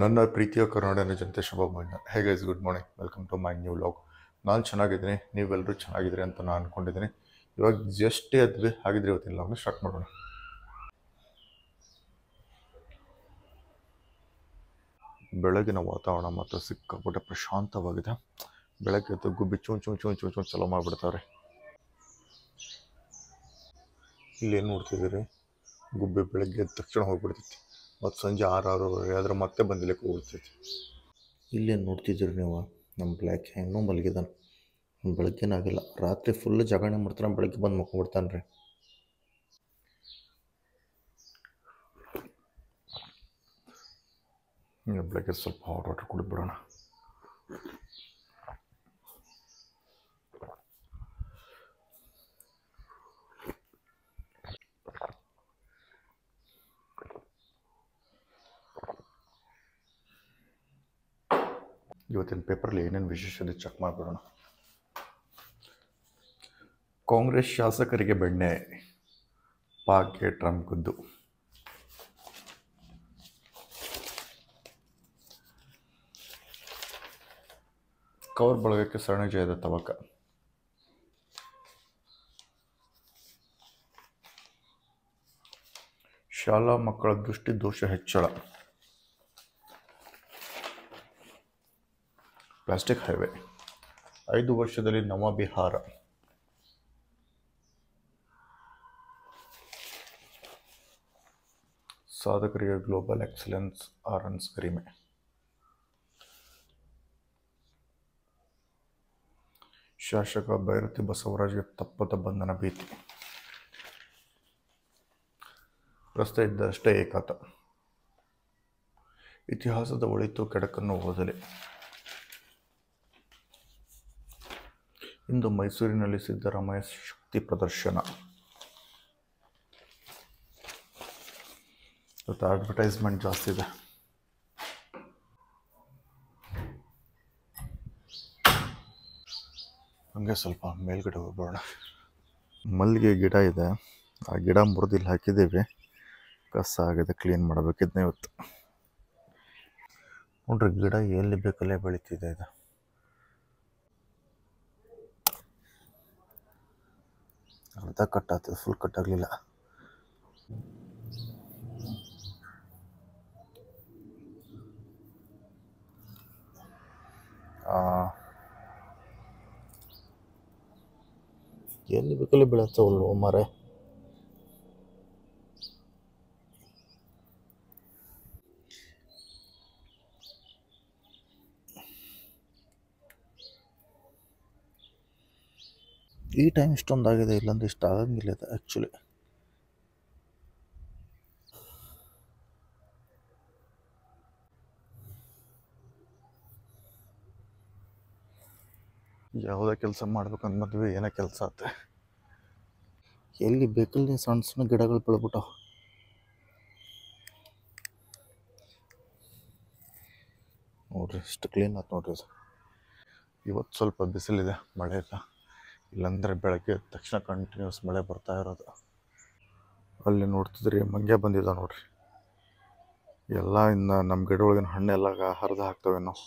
ನನ್ನ ಪ್ರೀತಿಯ ಕರ್ನಾಟಕ ಜನತೆ ಶುಭ ಮಧ್ಯಾಹ್ನ. Hey guys, good morning, welcome to my new vlog. ನಾನು ಚೆನ್ನಾಗಿದ್ದೀನಿ, ನೀವೆಲ್ಲರೂ ಚೆನ್ನಾಗಿದ್ದೀರಿ ಅಂತ ನಾನು ಅಂದ್ಕೊಂಡಿದ್ದೀನಿ. ಇವಾಗ ಜಸ್ಟ್ ಎದ್ವಿ, ಹಾಗಿದ್ರೆ ಇವತ್ತಿನ ವ್ಲಾಗ್ನ ಸ್ಟಾರ್ಟ್ ಮಾಡೋಣ. ಬೆಳಗಿನ ವಾತಾವರಣ ಮತ್ತು ಸಿಕ್ಕಾಪಟ್ಟೆ ಪ್ರಶಾಂತವಾಗಿದೆ. ಬೆಳಗ್ಗೆ ಎದ್ದು ಗುಬ್ಬಿ ಚೂ ಚಲೋ ಮಾಡಿಬಿಡ್ತಾರೆ. ಇಲ್ಲೇನು ನೋಡ್ತಿದ್ದೀರಿ, ಗುಬ್ಬಿ ಬೆಳಗ್ಗೆ ಎದ್ದ ತಕ್ಷಣ ಹೋಗ್ಬಿಡ್ತೈತಿ ಮತ್ತು ಸಂಜೆ 6-6:30 ಆದ್ರೆ ಮತ್ತೆ ಬಂದಿಲ್ಲಕ್ಕೆ ಹೋಗ್ತೈತಿ. ಇಲ್ಲೇನು ನೋಡ್ತಿದ್ದೀರಿ ನೀವು, ನಮ್ಮ ಬ್ಲ್ಯಾಕ್ ಹೆಂಗೂ ಮಲಗಿದಾನೆ. ಬೆಳಗ್ಗೆನಾಗಿಲ್ಲ, ರಾತ್ರಿ ಫುಲ್ ಜಾಗರಣೆ ಮಾಡ್ತಾನೆ, ಬೆಳಗ್ಗೆ ಬಂದು ಮಕ್ಕೊಂಡ್ಬಿಡ್ತಾನೆ ರೀ. ಬೆಳಗ್ಗೆ ಸ್ವಲ್ಪ ಹಾಟ್ ವಾಟರ್ ಕುಡಿದ್ಬಿಡೋಣ. ಇವತ್ತಿನ ಪೇಪರಲ್ಲಿ ಏನೇನು ವಿಶೇಷತೆ ಚೆಕ್ ಮಾಡಿಬಿಡೋಣ. ಕಾಂಗ್ರೆಸ್ ಶಾಸಕರಿಗೆ ಬೆಣ್ಣೆ, ಪಾಕ್ಗೆ ಟ್ರಂಪ್ ಗುದ್ದು. ಕವರ್ ಬಳಗಕ್ಕೆ ಸರಣಿ ಜಯದ ತವಕ. ಶಾಲಾ ಮಕ್ಕಳ ದೃಷ್ಟಿ ದೋಷ ಹೆಚ್ಚಳ. ಪ್ಲಾಸ್ಟಿಕ್ ಹೈವೇ 5 ವರ್ಷದಲ್ಲಿ ನವಬಿಹಾರ. ಸಾಧಕರಿಗೆ ಗ್ಲೋಬಲ್ ಎಕ್ಸಲೆನ್ಸ್ ಆರನ್ಸ್ ಗರಿಮೆ. ಶಾಸಕ ಭೈರತಿ ಬಸವರಾಜ್ಗೆ ತಪ್ಪದ ಬಂಧನ ಭೀತಿ. ರಸ್ತೆ ಇದ್ದಷ್ಟೇ ಏಕಾತ. ಇತಿಹಾಸದ ಒಳಿತು ಕೆಡಕನ್ನು ಓದಲೆ. ಇಂದು ಮೈಸೂರಿನಲ್ಲಿ ಸಿದ್ದರಾಮಯ್ಯ ಶಕ್ತಿ ಪ್ರದರ್ಶನ. ಇವತ್ತು ಅಡ್ವರ್ಟೈಸ್ಮೆಂಟ್ ಜಾಸ್ತಿ ಇದೆ. ಹಂಗೆ ಸ್ವಲ್ಪ ಮೇಲ್ಗಡೆ ಹೋಗ್ಬೋಣ. ಮಲ್ಲಿಗೆ ಗಿಡ ಇದೆ, ಆ ಗಿಡ ಮುರಿದಿಲ್ಲಿ ಹಾಕಿದ್ದೀವಿ. ಕಸ ಆಗಿದೆ, ಕ್ಲೀನ್ ಮಾಡಬೇಕಿದ್ನ ಇವತ್ತು. ನೋಡ್ರಿ, ಗಿಡ ಎಲ್ಲಿ ಬೇಕಲ್ಲೇ ಬೆಳೀತಿದೆ. ಇದು ಅರ್ಧ ಕಟ್ ಆಗ್ತದೆ, ಫುಲ್ ಕಟ್ ಆಗಲಿಲ್ಲ. ಎಲ್ಲಿ ಬೇಕಲ್ಲಿ ಬೆಳೆಸ್ತವಲ್ಲ ಮಾರೆ. ಈ ಟೈಮ್ ಇಷ್ಟೊಂದಾಗಿದೆ, ಇಲ್ಲಾಂದ್ರೆ ಇಷ್ಟ ಆಗಂಗಿಲ್ಲ ಇದು ಆ್ಯಕ್ಚುಲಿ. ಯಾವುದೇ ಕೆಲಸ ಮಾಡ್ಬೇಕಂತ ಮದ್ವೆ ಏನೋ ಕೆಲಸ ಆತ. ಎಲ್ಲಿ ಬೇಕಲ್ಲಿ ಸಣ್ಣ ಸಣ್ಣ ಗಿಡಗಳು ಬೆಳೆದ್ಬಿಟ್ಟಾವ. ನೋಡ್ರಿ, ಇಷ್ಟು ಕ್ಲೀನ್ ಆಯ್ತು ನೋಡ್ರಿ. ಅದು ಇವತ್ತು ಸ್ವಲ್ಪ ಬಿಸಿಲಿದೆ, ಮಳೆ ಇಲ್ಲ. ಇಲ್ಲಾಂದರೆ ಬೆಳಗ್ಗೆ ತಕ್ಷಣ ಕಂಟಿನ್ಯೂಸ್ ಮಳೆ ಬರ್ತಾ ಇರೋದು. ಅಲ್ಲಿ ನೋಡ್ತಿದ್ರಿ, ಮಂಗ್ಯ ಬಂದಿದ್ದ ನೋಡ್ರಿ. ಎಲ್ಲ ಇನ್ನು ನಮ್ಮ ಗಿಡ ಒಳಗಿನ ಹಣ್ಣೆಲ್ಲ ಹರಿದು ಹಾಕ್ತವೆ. ನಾವು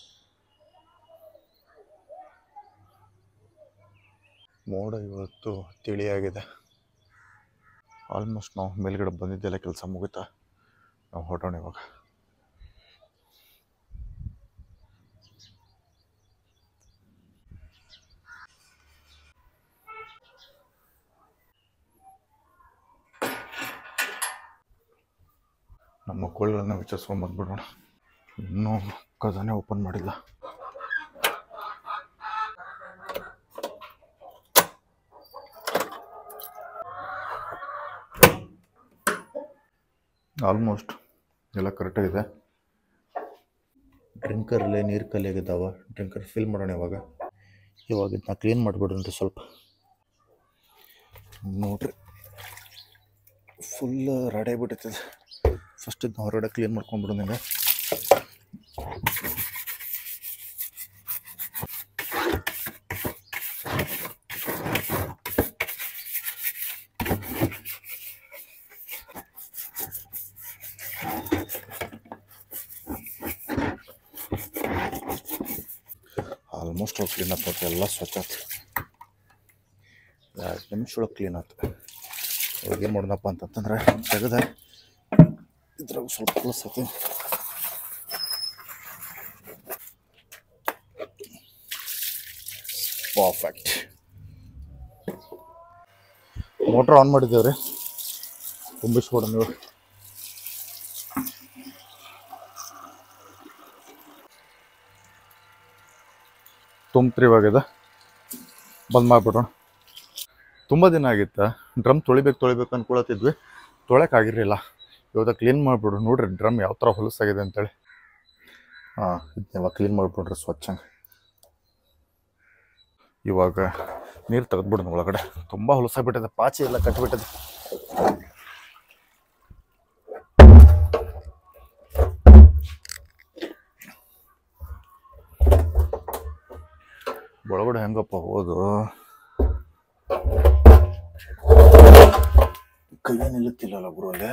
ಮೋಡ ಇವತ್ತು ತಿಳಿಯಾಗಿದೆ. ಆಲ್ಮೋಸ್ಟ್ ನಾವು ಮೇಲ್ಗಡೆ ಬಂದಿದ್ದೆಲ್ಲ ಕೆಲಸ ಮುಗಿತಾ, ನಾವು ಹೊರಟೋಣ ಇವಾಗ. ನಮ್ಮ ಕೋಳಿಗಳನ್ನ ವಿಚಾರಿಸ್ಕೊಂಡು ಬಂದ್ಬಿಡೋಣ. ಇನ್ನೂ ಖಜಾನೆ ಓಪನ್ ಮಾಡಿಲ್ಲ. ಆಲ್ಮೋಸ್ಟ್ ಎಲ್ಲ ಕರೆಕ್ಟಾಗಿದೆ. ಡ್ರಿಂಕರಲ್ಲಿ ನೀರು ಖಾಲಿಯಾಗಿದ್ದಾವೆ. ಡ್ರಿಂಕರ್ ಫಿಲ್ ಮಾಡೋಣ ಇವಾಗ. ಇದನ್ನ ಕ್ಲೀನ್ ಮಾಡಿಬಿಡ್ರಿ ಸ್ವಲ್ಪ. ನೋಡ್ರಿ, ಫುಲ್ ರೆಡಿ ಆಗಿಬಿಟ್ಟಿದೆ. ಫಸ್ಟ್ ಇದನ್ನ ಹೊರಗಡೆ ಕ್ಲೀನ್ ಮಾಡ್ಕೊಂಡ್ಬಿಡೋಣ. ನಿಮಗೆ ಆಲ್ಮೋಸ್ಟ್ ಆಲ್ ಕ್ಲೀನ್ ಆಯ್ತು ನೋಡ್ರಿ, ಎಲ್ಲ ಸ್ವಚ್ಛ ಆಯ್ತು. 2 ನಿಮಿಷ ಒಳಗೆ ಕ್ಲೀನ್ ಆಯ್ತು. ಇವಾಗ ಏನು ಮಾಡೋಣಪ್ಪ ಅಂತಂತಂದ್ರೆ ತೆಗೆದ ಇದ್ರಾಗ ಸ್ವಲ್ಪ ಪ್ಲಸ್ ಐತಿ. ಪರ್ಫೆಕ್ಟ್. ಮೋಟ್ರ್ ಆನ್ ಮಾಡಿದ್ದೇವೆ ರೀ, ತುಂಬಿಸ್ಕೊಡೋಣ ನೀವು. ತುಂಬ್ತ್ರಿ ಇವಾಗಿದೆ, ಬಂದ್ ಮಾಡಿಬಿಡೋಣ. ತುಂಬ ದಿನ ಆಗಿತ್ತು ಡ್ರಮ್ ತೊಳಿಬೇಕು ಅಂದ್ಕೊಳತ್ತಿದ್ವಿ, ತೊಳೆಯೋಕ್ಕಾಗಿರಲಿಲ್ಲ. ಇವಾಗ ಕ್ಲೀನ್ ಮಾಡಿಬಿಡು ನೋಡ್ರಿ ಡ್ರಮ್ ಯಾವ ಥರ ಹೊಲಸಾಗಿದೆ ಅಂತೇಳಿ. ಇದನ್ನೆಲ್ಲ ಕ್ಲೀನ್ ಮಾಡಿಬಿಡ್ರಿ ಸ್ವಚ್ಛ. ಇವಾಗ ನೀರು ತೆಗೆದ್ಬಿಡೋಣ ಒಳಗಡೆ. ತುಂಬ ಹೊಲಸಾಗ್ಬಿಟ್ಟಿದೆ, ಪಾಚಿ ಎಲ್ಲ ಕಟ್ಟಿಬಿಟ್ಟಿದೆ. ಒಳಗಡೆ ಹೆಂಗಪ್ಪ ಹೋದು, ಕೈಯೇ ನಿಲ್ಲುತ್ತಿಲ್ಲಲ್ಲ ಗುರು ಅಲ್ಲೇ.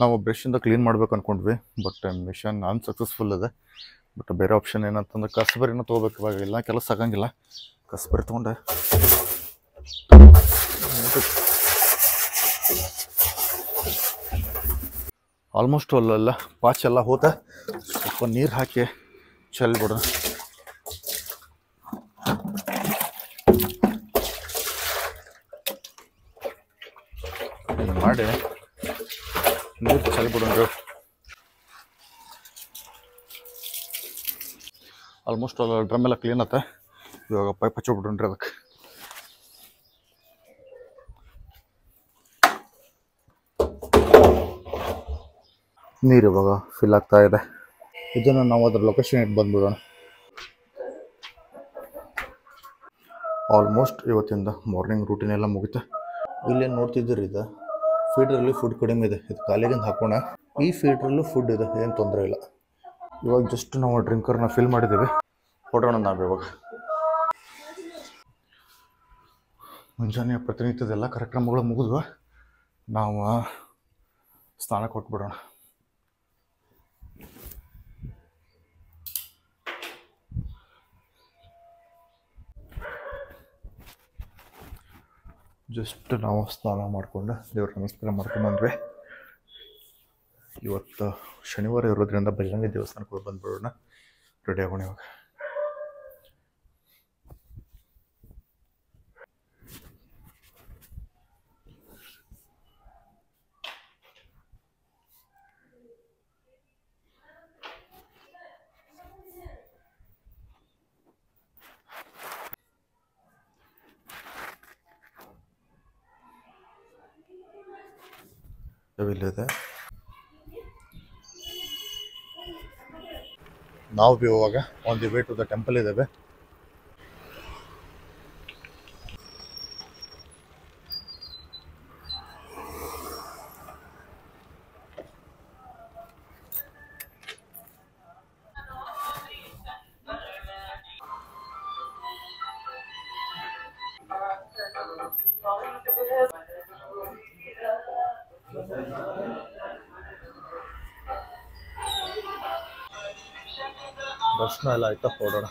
ನಾವು ಬ್ರಷಿಂದ ಕ್ಲೀನ್ ಮಾಡ್ಬೇಕು ಅಂದ್ಕೊಂಡ್ವಿ, ಬಟ್ ಮಿಷನ್ ಅನ್ಸಕ್ಸಸ್ಫುಲ್ ಇದೆ. ಬಟ್ ಬೇರೆ ಆಪ್ಷನ್ ಏನಂತಂದ್ರೆ ಕಸ್ಬರಿನ ತೊಗೋಬೇಕು. ಇವಾಗ ಎಲ್ಲ ಕೆಲಸ ಆಗಂಗಿಲ್ಲ, ಕಸ್ಬರಿ ತೊಗೊಂಡೆ. ಆಲ್ಮೋಸ್ಟ್ ಅಲ್ಲೆಲ್ಲ ಪಾಚ್ ಎಲ್ಲ ಹೋದ, ಸ್ವಲ್ಪ ನೀರು ಹಾಕಿ ಚೆಲ್ಬಿಡ. ಮಾಡಿ ನೀರು ಚೆಲ್ಬಿಡೋಣ. ಆಲ್ಮೋಸ್ಟ್ ಅಲ್ಲಿ ಡ್ರಮ್ ಎಲ್ಲ ಕ್ಲೀನ್ ಆತ. ಇವಾಗ ಪೈಪ್ ಹಚ್ಚಿಬಿಡ್ರಿ ಅದಕ್ಕೆ. ನೀರು ಇವಾಗ ಫಿಲ್ ಆಗ್ತಾ ಇದೆ. ಇದನ್ನು ನಾವು ಅದ್ರ ಲೊಕೇಶನ್ ಇಟ್ಟು ಬಂದ್ಬಿಡೋಣ. ಆಲ್ಮೋಸ್ಟ್ ಇವತ್ತಿಂದ ಮಾರ್ನಿಂಗ್ ರೂಟೀನ್ ಎಲ್ಲ ಮುಗಿತೆ. ಇಲ್ಲೇನು ನೋಡ್ತಿದ್ದೀರಿ, ಇದು ಫೀಡ್ರಲ್ಲಿ ಫುಡ್ ಕಡಿಮೆ ಇದೆ, ಇದು ಖಾಲಿಗಿಂದ ಹಾಕೋಣ. ಈ ಫೀಡ್ರಲ್ಲೂ ಫುಡ್ ಇದೆ, ಏನು ತೊಂದರೆ ಇಲ್ಲ. ಇವಾಗ ಜಸ್ಟ್ ನಾವು ಡ್ರಿಂಕರ್ನ ಫಿಲ್ ಮಾಡಿದ್ದೀವಿ, ಹೊಡೋಣ ನಾವು ಇವಾಗ. ಮುಂಜಾನೆ ಪ್ರತಿನಿತ್ಯದ ಎಲ್ಲ ಕಾರ್ಯಕ್ರಮಗಳು ಮುಗಿದ್ವು, ನಾವು ಸ್ನಾನ ಕೊಟ್ಬಿಡೋಣ. ಜಸ್ಟ್ ನಾವು ಸ್ನಾನ ಮಾಡಿಕೊಂಡು ದೇವ್ರ ನಮಸ್ಕಾರ ಮಾಡ್ಕೊಂಡ್ಬಂದ್ವಿ. ಇವತ್ತು ಶನಿವಾರ ಇರೋದ್ರಿಂದ ಬಜರಂಗಿ ದೇವಸ್ಥಾನಕ್ಕೆ ಹೋಗಿ ಬಂದ್ಬಿಡೋಣ. ರೆಡಿ ಆಗೋಣ ಇವಾಗ. ಇಲ್ಲಿದೆ, ನಾವು ಭೀ ಇವಾಗ on the way to the temple ಇದ್ದೇವೆ. ದರ್ಶನ ಎಲ್ಲ ಆಯ್ತಾ, ಹೊರಡೋಣ.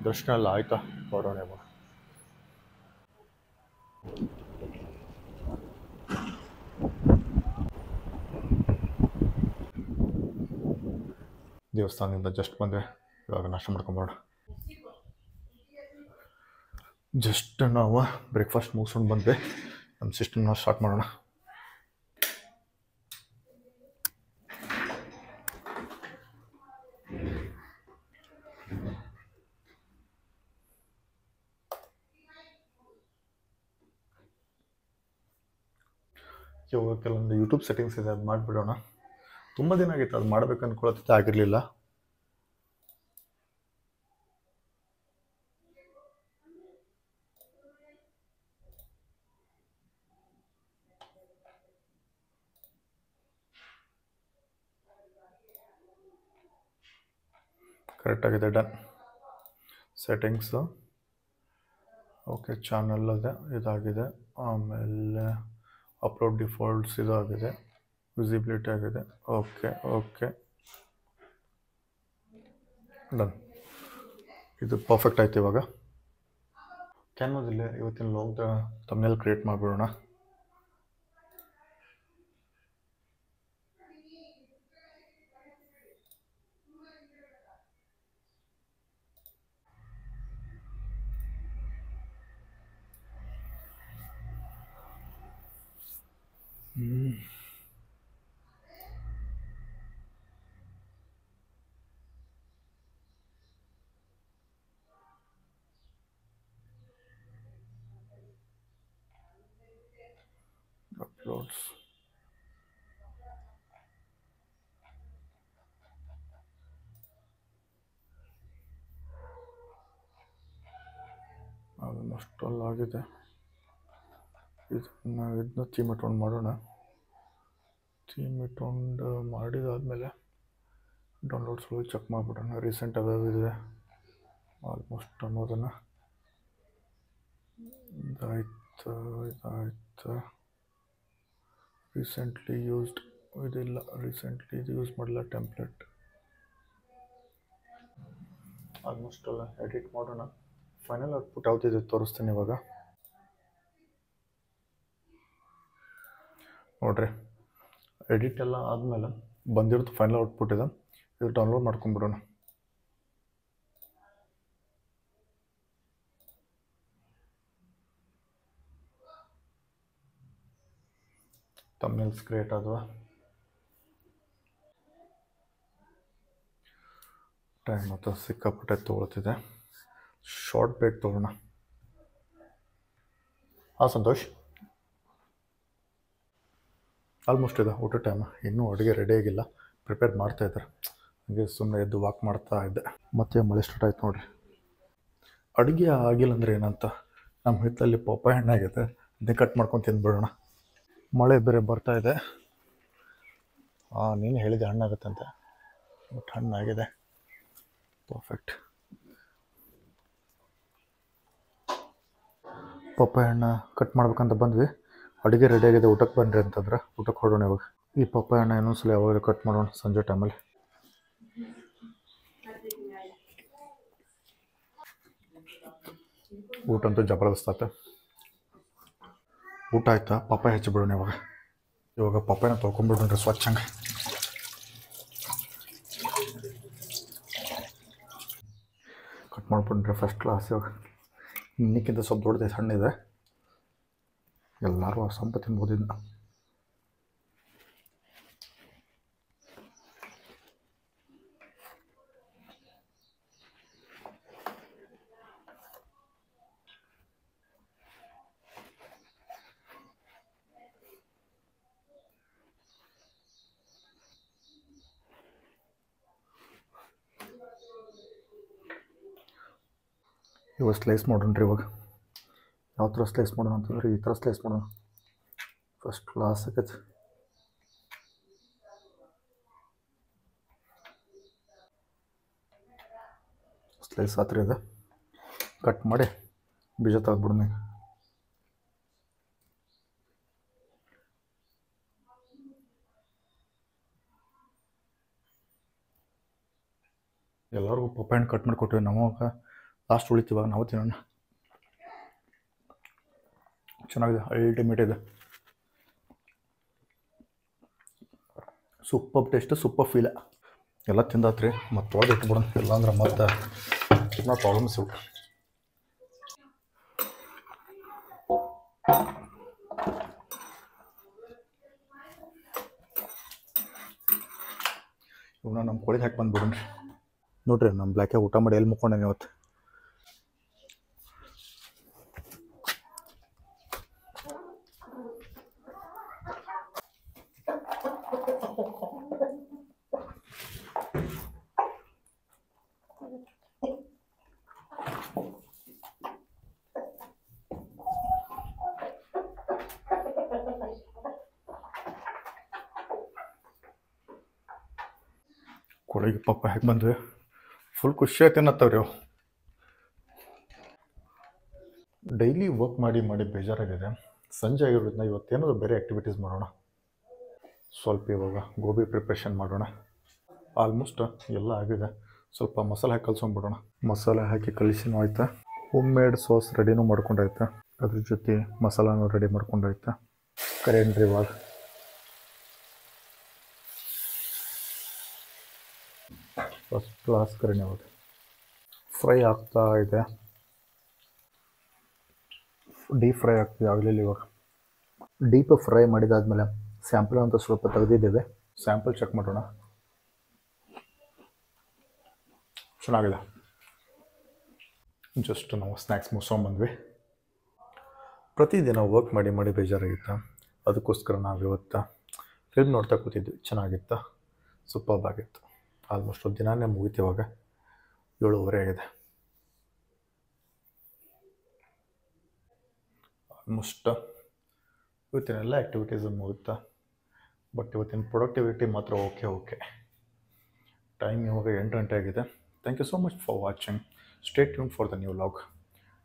ದರ್ಶನ ಎಲ್ಲ ಆಯ್ತಾ, ಹೊರಡೋಣ ಇವಾಗ. ದೇವಸ್ಥಾನದಿಂದ ಜಸ್ಟ್ ಬಂದರೆ ಇವಾಗ ನಾಷ್ಟ ಮಾಡ್ಕೊಂಬರೋಣ. ಜಸ್ಟ್ ನಾವು ಬ್ರೇಕ್ಫಾಸ್ಟ್ ಮುಗಿಸ್ಕೊಂಡು ಬಂದರೆ ನಮ್ಮ ಸಿಸ್ಟಮ್ನ ಸ್ಟಾರ್ಟ್ ಮಾಡೋಣ. ಇವಾಗ ಕೆಲವೊಂದು ಯೂಟ್ಯೂಬ್ ಸೆಟ್ಟಿಂಗ್ಸ್ ಇದೆ, ಅದು ಮಾಡಿಬಿಡೋಣ. ತುಂಬ ದಿನ ಆಗಿತ್ತು ಅದು ಮಾಡ್ಬೇಕು ಅಂದ್ಕೊಳತ್ತಿದ್ದೆ, ಆಗಿರಲಿಲ್ಲ. ಕರೆಕ್ಟಾಗಿದೆ, ಡನ್. ಸೆಟ್ಟಿಂಗ್ಸು ಓಕೆ, ಚಾನಲ್ ಅದೇ ಇದಾಗಿದೆ. ಆಮೇಲೆ ಅಪ್ಲೋಡ್ ಡಿಫಾಲ್ಟ್ಸ್ ಇದಾಗಿದೆ, ವಿಸಿಬಿಲಿಟಿ ಆಗಿದೆ. Okay okay, done. ಇದು ಪರ್ಫೆಕ್ಟ್ ಆಯ್ತು. ಇವಾಗ ಕ್ಯಾನ್ವಾದಲ್ಲಿ ಇವತ್ತಿನ ಲಾಗ್ದ ತಮ್ಮನೆಲ್ಲ ಕ್ರಿಯೇಟ್ ಮಾಡಿಬಿಡೋಣ. ಅಪ್ಲೋಡ್ಸ್ ಆಲ್ಮೋಸ್ಟ್ ಆಲ್ ಆಗಿದೆ. ಇದನ್ನ ಥೀಮ್ ಇಟ್ಕೊಂಡು ಮಾಡೋಣ. ಥೀಮ್ ಇಟ್ಕೊಂಡು ಮಾಡಿದಾದ್ಮೇಲೆ ಡೌನ್ಲೋಡ್ಸ್ ಚೆಕ್ ಮಾಡಿಬಿಡೋಣ. ರೀಸೆಂಟ್ ಅದಾವಿದೆ ಆಲ್ಮೋಸ್ಟ್ ಅನ್ನೋದನ್ನು. ಇದಾಯ್ತು. ರೀಸೆಂಟ್ಲಿ ಯೂಸ್ಡ್ ಇದಿಲ್ಲ, ರೀಸೆಂಟ್ಲಿ ಇದು ಯೂಸ್ ಮಾಡಿಲ್ಲ ಟೆಂಪ್ಲೇಟ್. ಆಲ್ಮೋಸ್ಟ್ ಎಲ್ಲ ಎಡಿಟ್ ಮಾಡೋಣ. ಫೈನಲ್ ಔಟ್ಪುಟ್ ಯಾವುದಿದೆ ತೋರಿಸ್ತೀನಿ ಇವಾಗ. ನೋಡ್ರಿ, ಎಡಿಟ್ ಎಲ್ಲ ಆದಮೇಲೆ ಬಂದಿರೋದು ಫೈನಲ್ ಔಟ್ಪುಟ್ ಇದೆ. ಇದು ಡೌನ್ಲೋಡ್ ಮಾಡ್ಕೊಂಬಿಡೋಣ. ತಮ್ನೇಲ್ಸ್ ಕ್ರಿಯೇಟ್ ಆದವ. ಟೈಮ್ ಮತ್ತು ಸಿಕ್ಕಾಪಟ್ಟೆ ತೊಗೊಳ್ತಿದೆ. ಶಾರ್ಟ್ ಬ್ರೇಕ್ ತೊಗೊಳ್ಳೋಣ. ಹಾಂ ಸಂತೋಷ್, ಆಲ್ಮೋಸ್ಟ್ ಇದೆ ಊಟ ಟೈಮ್. ಇನ್ನೂ ಅಡುಗೆ ರೆಡಿ ಆಗಿಲ್ಲ, ಪ್ರಿಪೇರ್ ಮಾಡ್ತಾಯಿದ್ದಾರೆ. ಹಾಗೆ ಸುಮ್ಮನೆ ಎದ್ದು ವಾಕ್ ಮಾಡ್ತಾ ಇದ್ದೆ. ಮತ್ತೆ ಮಳೆ ಸ್ಟಾರ್ಟ್ ಆಯ್ತು ನೋಡಿರಿ. ಅಡುಗೆ ಆಗಿಲ್ಲ ಅಂದರೆ ಏನಂತ, ನಮ್ಮ ಹಿತ್ತಲಲ್ಲಿ ಪಪ್ಪಾಯ ಹಣ್ಣಾಗೈತೆ, ಅದನ್ನೇ ಕಟ್ ಮಾಡ್ಕೊಂಡು ತಿಂದ್ಬಿಡೋಣ. ಮಳೆ ಬೇರೆ ಬರ್ತಾ ಇದೆ. ನೀನು ಹೇಳಿದೆ ಹಣ್ಣಾಗುತ್ತಂತೆ, ಬಟ್ ಹಣ್ಣಾಗಿದೆ. ಪರ್ಫೆಕ್ಟ್. ಪಪ್ಪಾಯ ಹಣ್ಣು ಕಟ್ ಮಾಡ್ಬೇಕಂತ ಬಂದ್ವಿ. ಅಡುಗೆ ರೆಡಿ ಆಗಿದೆ, ಊಟಕ್ಕೆ ಬನ್ನಿರಿ ಅಂತಂದ್ರೆ ಊಟಕ್ಕೆ ಹೊರಡೋಣ ಇವಾಗ. ಈ ಪಪ್ಪಾಯ ಹಣ್ಣು ಇನ್ನೊಂದ್ಸಲ ಯಾವಾಗ ಕಟ್ ಮಾಡೋಣ ಸಂಜೆ ಟೈಮಲ್ಲಿ. ಊಟ ಅಂತೂ ಜಬರ್ದಸ್ತ್ ಆಯ್ತು. ಊಟ ಆಯ್ತಾ, ಪಪ್ಪಾಯ ಹೆಚ್ಚಿಬಿಡೋಣ ಇವಾಗ ಪಪ್ಪಾಯನ ತೊಳ್ಕೊಂಬಿಡೋಣ್ರಿ ಸ್ವಚ್ಛಂಗೆ. ಕಟ್ ಮಾಡ್ಬಿಡ್ರಿ ಫಸ್ಟ್ ಕ್ಲಾಸ್. ಇವಾಗ ಇನ್ನಕ್ಕಿಂತ ಸ್ವಲ್ಪ ದೊಡ್ಡದು ಸಣ್ಣಿದೆ, ಎಲ್ಲರೂ ಸಂಪ ತಿನ್ಬೋದು ಇದನ್ನ. ಇವಾಗ ಸ್ಲೈಸ್ ಮಾಡೋಣ್ರಿ. ಇವಾಗ ಯಾವ ಥರ ಸ್ಲೈಸ್ ಮಾಡೋಣ ಅಂತಂದ್ರೆ ಈ ಥರ ಸ್ಲೈಸ್ ಮಾಡೋಣ. ಫಸ್ಟ್ ಕ್ಲಾಸ್ ಆಗೈತೆ. ಸ್ಲೈಸ್ ಹತ್ರ ಇದೆ, ಕಟ್ ಮಾಡಿ ಬೀಜ ತೆಗೆದ್ಬಿಡೋಣ. ಎಲ್ಲರಿಗೂ ಪಪ್ಪಾಯ ಹಣ್ಣು ಕಟ್ ಮಾಡಿ ಕೊಟ್ಟಿವಿ. ನಮಗೆ ಲಾಸ್ಟ್ ಉಳಿತೀವಾಗ ನಾವು ತಿನ್ನೋಣ. ಚೆನ್ನಾಗಿದೆ, ಅಲ್ಟಿಮೇಟ್ ಇದೆ. ಸೂಪರ್ ಟೇಸ್ಟ್, ಸೂಪರ್ ಫೀಲ. ಎಲ್ಲ ತಿಂದಾತ್ರಿ, ಮತ್ತು ತೊಳೆದು ಇಟ್ಬಿಡೋಣ. ಇಲ್ಲಾಂದ್ರೆ ಮತ್ತೆ ತುಂಬ ಪ್ರಾಬ್ಲಮ್ಸ್ ಇವು. ಇವನ್ನ ನಮ್ಮ ಕೋಳಿಗೆ ಹಾಕಿ ಬಂದ್ಬಿಡೋಣ್ರಿ. ನೋಡ್ರಿ, ನಮ್ಮ ಬ್ಲ್ಯಾಕೆ ಊಟ ಮಾಡಿ ಎಲ್ಲಿ ಮುಕ್ಕೊಂಡೇನೆ ಇವತ್ತು. ಕೊಡಗಿ ಪಾಪ ಹೇಗೆ ಬಂದ್ವಿ, ಫುಲ್ ಖುಷಿ ಆಯ್ತು ಅನ್ನತ್ತವ್ರಿ ಅವು. ಡೈಲಿ ವರ್ಕ್ ಮಾಡಿ ಮಾಡಿ ಬೇಜಾರಾಗಿದೆ. ಸಂಜೆ ಆಗಿರೋದ್ರಿಂದ ಇವತ್ತೇನಾದ್ರು ಬೇರೆ ಆ್ಯಕ್ಟಿವಿಟೀಸ್ ಮಾಡೋಣ. ಸ್ವಲ್ಪ ಇವಾಗ ಗೋಬಿ ಪ್ರಿಪ್ರೇಷನ್ ಮಾಡೋಣ. ಆಲ್ಮೋಸ್ಟ್ ಎಲ್ಲ ಆಗಿದೆ. ಸ್ವಲ್ಪ ಮಸಾಲೆ ಹಾಕಿ ಕಲ್ಸ್ಕೊಂಡ್ಬಿಡೋಣ. ಮಸಾಲೆ ಹಾಕಿ ಕಲಿಸಿನೂ ಆಯ್ತಾ, ಹೋಮ್ ಮೇಡ್ ಸಾಸ್ ರೆಡಿನೂ ಮಾಡ್ಕೊಂಡಾಯ್ತಾ, ಅದ್ರ ಜೊತೆ ಮಸಾಲಾನು ರೆಡಿ ಮಾಡ್ಕೊಂಡಾಯ್ತಾ. ಕರೆಯನ್ರಿ ಇವಾಗ ಫಸ್ಟ್ ಕ್ಲಾಸ್ ಕರೆನೆ ಇವಾಗ ಫ್ರೈ ಆಗ್ತಾ ಇದೆ. ಡೀಪ್ ಫ್ರೈ ಆಗ್ತಿದೆ ಆಗಲಿಲ್ಲ. ಇವಾಗ ಡೀಪ್ ಫ್ರೈ ಮಾಡಿದಾದ್ಮೇಲೆ ಸ್ಯಾಂಪಲ್ ಅಂತ ಸ್ವಲ್ಪ ತೆಗೆದಿದ್ದೇವೆ. ಸ್ಯಾಂಪಲ್ ಚೆಕ್ ಮಾಡೋಣ. ಚೆನ್ನಾಗಿದೆ. ಜಸ್ಟ್ ನಾವು ಸ್ನ್ಯಾಕ್ಸ್ ಮುಗಿಸ್ಕೊಂಬಂದ್ವಿ. ಪ್ರತಿದಿನ ವರ್ಕ್ ಮಾಡಿ ಮಾಡಿ ಬೇಜಾರಾಗಿತ್ತು. ಅದಕ್ಕೋಸ್ಕರ ನಾವು ಇವತ್ತು ಫಿಲ್ಮ್ ನೋಡ್ತಾ ಕೂತಿದ್ವಿ. ಚೆನ್ನಾಗಿತ್ತು, ಸೂಪರ್ಬಾಗಿತ್ತು. ಆಲ್ಮೋಸ್ಟ್ ಒಂದು ದಿನಾನೇ ಮುಗೀತು. ಇವಾಗ 7:30 ಆಗಿದೆ. ಆಲ್ಮೋಸ್ಟ್ ಇವತ್ತಿನೆಲ್ಲ ಆ್ಯಕ್ಟಿವಿಟೀಸು ಮುಗುತ್ತಾ. ಬಟ್ ಇವತ್ತಿನ ಪ್ರೊಡಕ್ಟಿವಿಟಿ ಮಾತ್ರ ಓಕೆ. ಟೈಮ್ ಇವಾಗ 8 ಗಂಟೆ ಆಗಿದೆ. Thank you so much for watching. Stay tune for the new log.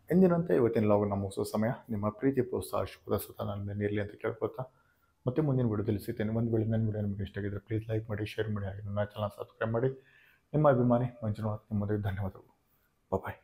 ಎಂದಿನಂತೆ ಇವತ್ತಿನ ಲಾಗ್ನ ಮುಗಿಸೋ ಸಮಯ. ನಿಮ್ಮ ಪ್ರೀತಿ ಪ್ರೋತ್ಸಾಹ ಶುಭದ ಸುತ್ತ ನನ್ನ ಮೇಲೆ ಇರಲಿ ಅಂತ ಕೇಳ್ಕೊತಾ ಮತ್ತೆ ಮುಂದಿನ ವಿಡಿಯೋದಲ್ಲಿ ಸಿಗ್ತೇನೆ. ಒಂದು ವೇಳೆ ನನ್ನ ವಿಡಿಯೋ ನಿಮಗೆ ಇಷ್ಟ ಆಗಿದ್ದರೆ ಪ್ಲೀಸ್ ಲೈಕ್ ಮಾಡಿ, ಶೇರ್ ಮಾಡಿ, ಹಾಗೆ ನನ್ನ ಚಾನಲ್ ಸಬ್ಸ್ಕ್ರೈಬ್ ಮಾಡಿ. ನಿಮ್ಮ ಅಭಿಮಾನಿ ಮಂಜುನಾಥ್. ನಿಮ್ಮೊಂದಿಗೆ ಧನ್ಯವಾದಗಳು. ಬಾಯ್.